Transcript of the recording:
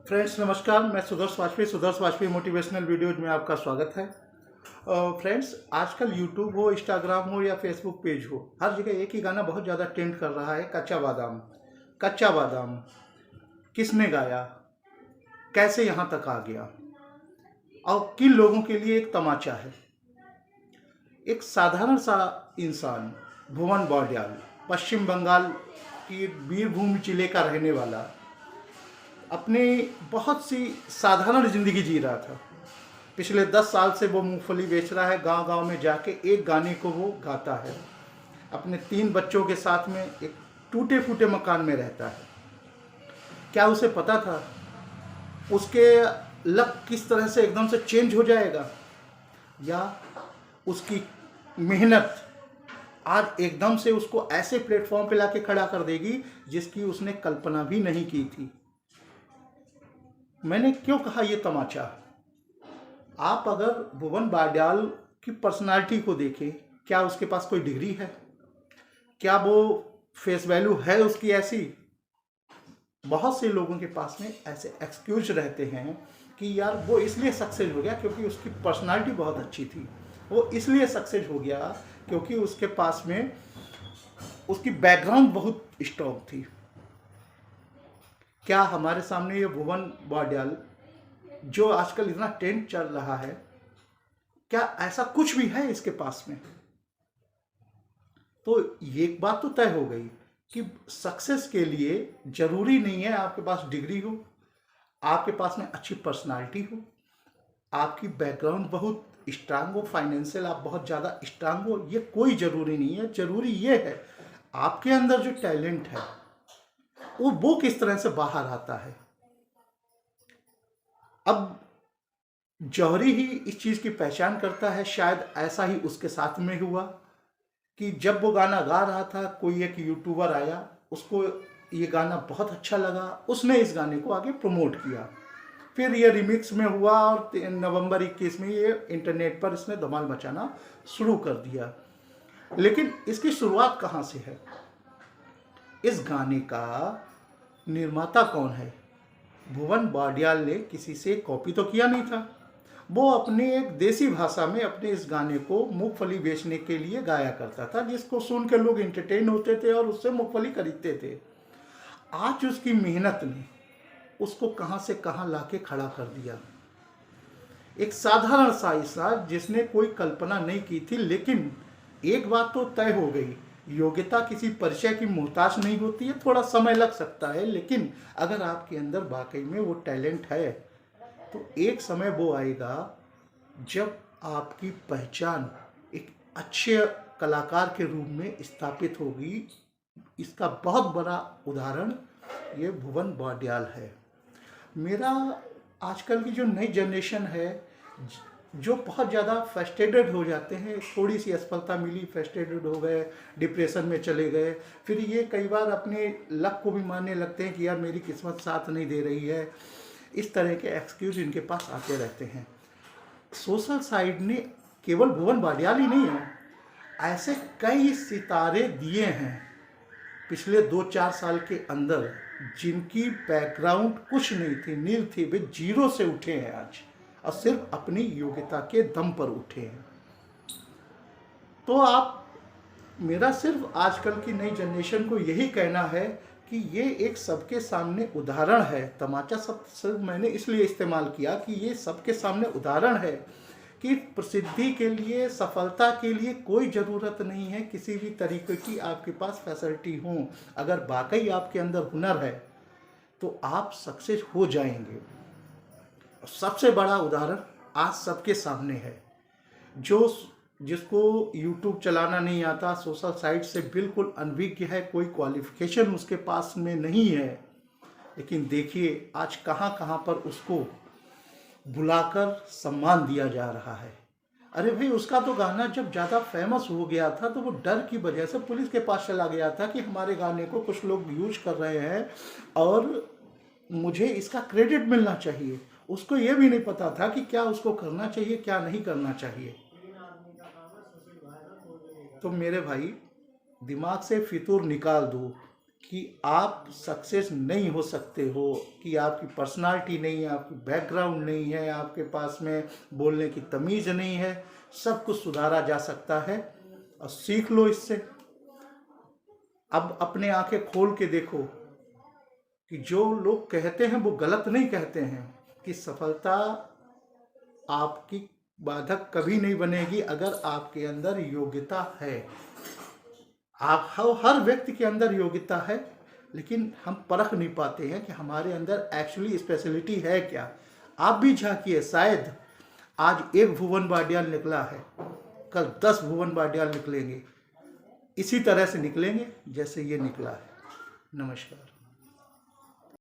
Friends नमस्कार, मैं Sudarsh Vajpayee motivational videos में आपका स्वागत है। फ्रेंड्स, आजकल यूट्यूब हो, इंस्टाग्राम हो या फेसबुक पेज हो, हर जगह एक ही गाना बहुत ज़्यादा ट्रेंड कर रहा है, कच्चा बादाम। कच्चा बादाम किसने गाया, कैसे यहाँ तक आ गया और किन लोगों के लिए एक तमाचा है। एक साधारण सा इंसान भुवन बाडियाल, पश्चिम बंगाल की बीरभूम जिले का रहने वाला, अपनी बहुत सी साधारण ज़िंदगी जी रहा था। पिछले 10 साल से वो मूंगफली बेच रहा है, गांव गांव में जाके एक गाने को वो गाता है। अपने 3 बच्चों के साथ में एक टूटे फूटे मकान में रहता है। क्या उसे पता था उसके लक किस तरह से एकदम से चेंज हो जाएगा, या उसकी मेहनत आज एकदम से उसको ऐसे प्लेटफॉर्म पे लाके खड़ा कर देगी जिसकी उसने कल्पना भी नहीं की थी। मैंने क्यों कहा ये तमाचा। आप अगर भुवन बाडियाल की पर्सनालिटी को देखें, क्या उसके पास कोई डिग्री है, क्या वो फेस वैल्यू है उसकी ऐसी। बहुत से लोगों के पास में ऐसे एक्सक्यूज रहते हैं कि यार वो इसलिए सक्सेस हो गया क्योंकि उसकी पर्सनालिटी बहुत अच्छी थी, वो इसलिए सक्सेस हो गया क्योंकि उसके पास में उसकी बैकग्राउंड बहुत स्ट्रॉन्ग थी। क्या हमारे सामने ये भुवन बाडियाल जो आजकल इतना ट्रेंड चल रहा है, क्या ऐसा कुछ भी है इसके पास में? तो ये एक बात तो तय हो गई कि सक्सेस के लिए जरूरी नहीं है आपके पास डिग्री हो, आपके पास में अच्छी पर्सनालिटी हो, आपकी बैकग्राउंड बहुत स्ट्रांग हो, फाइनेंशियल आप बहुत ज़्यादा स्ट्रांग हो, ये कोई ज़रूरी नहीं है। ज़रूरी ये है आपके अंदर जो टैलेंट है वो किस तरह से बाहर आता है। अब जौहरी ही इस चीज़ की पहचान करता है। शायद ऐसा ही उसके साथ में हुआ कि जब वो गाना गा रहा था, कोई एक यूट्यूबर आया, उसको ये गाना बहुत अच्छा लगा, उसने इस गाने को आगे प्रमोट किया। फिर ये रिमिक्स में हुआ और नवंबर 21 में ये इंटरनेट पर इसने धमाल मचाना शुरू कर दिया। लेकिन इसकी शुरुआत कहाँ से है? इस गाने का निर्माता कौन है? भुवन बाडियाल ने किसी से कॉपी तो किया नहीं था। वो अपने एक देसी भाषा में अपने इस गाने को मूंगफली बेचने के लिए गाया करता था, जिसको सुन के लोग एंटरटेन होते थे और उससे मूंगफली खरीदते थे। आज उसकी मेहनत ने उसको कहां से कहां लाके खड़ा कर दिया। एक साधारण सा इंसान जिसने कोई कल्पना नहीं की थी। लेकिन एक बात तो तय हो गई, योग्यता किसी परिचय की मोहताज नहीं होती है। थोड़ा समय लग सकता है, लेकिन अगर आपके अंदर वाकई में वो टैलेंट है तो एक समय वो आएगा जब आपकी पहचान एक अच्छे कलाकार के रूप में स्थापित होगी। इसका बहुत बड़ा उदाहरण ये भुवन बाडियाल है। मेरा आजकल की जो नई जनरेशन है, जो बहुत ज़्यादा फ्रस्ट्रेटेड हो जाते हैं, थोड़ी सी असफलता मिली, फ्रस्ट्रेटेड हो गए, डिप्रेशन में चले गए, फिर ये कई बार अपने लक को भी मानने लगते हैं कि यार मेरी किस्मत साथ नहीं दे रही है। इस तरह के एक्सक्यूज इनके पास आते रहते हैं। सोशल साइड ने केवल भुवन बाडियाल ही नहीं है, ऐसे कई सितारे दिए हैं पिछले 2-4 साल के अंदर, जिनकी बैकग्राउंड कुछ नहीं थी, नील थी, वे जीरो से उठे हैं आज और सिर्फ अपनी योग्यता के दम पर उठे हैं। तो मेरा सिर्फ आजकल की नई जनरेशन को यही कहना है कि ये एक सबके सामने उदाहरण है। तमाचा शब्द सिर्फ मैंने इसलिए इस्तेमाल किया कि ये सबके सामने उदाहरण है कि प्रसिद्धि के लिए, सफलता के लिए कोई ज़रूरत नहीं है किसी भी तरीके की आपके पास फैसिलिटी हो। अगर वाकई आपके अंदर हुनर है तो आप सक्सेस हो जाएंगे। सबसे बड़ा उदाहरण आज सबके सामने है, जिसको यूट्यूब चलाना नहीं आता, सोशल साइट से बिल्कुल अनभिज्ञ है, कोई क्वालिफिकेशन उसके पास में नहीं है, लेकिन देखिए आज कहाँ कहाँ पर उसको बुलाकर सम्मान दिया जा रहा है। अरे भाई, उसका तो गाना जब ज़्यादा फेमस हो गया था तो वो डर की वजह से पुलिस के पास चला गया था कि हमारे गाने को कुछ लोग यूज कर रहे हैं और मुझे इसका क्रेडिट मिलना चाहिए। उसको ये भी नहीं पता था कि क्या उसको करना चाहिए, क्या नहीं करना चाहिए। तो मेरे भाई, दिमाग से फितूर निकाल दो। कि आप सक्सेस नहीं हो सकते हो, कि आपकी पर्सनालिटी नहीं है, आपकी बैकग्राउंड नहीं है, आपके पास में बोलने की तमीज़ नहीं है, सब कुछ सुधारा जा सकता है और सीख लो इससे। अब अपने आंखें खोल के देखो कि जो लोग कहते हैं वो गलत नहीं कहते हैं, कि सफलता आपकी बाधक कभी नहीं बनेगी अगर आपके अंदर योग्यता है। आप हर व्यक्ति के अंदर योग्यता है, लेकिन हम परख नहीं पाते हैं कि हमारे अंदर एक्चुअली स्पेशलिटी है क्या। आप भी झांकिए, शायद आज एक भुवन बाडियाल निकला है, कल 10 भुवन बाडियाल निकलेंगे, इसी तरह से निकलेंगे जैसे ये निकला है। नमस्कार।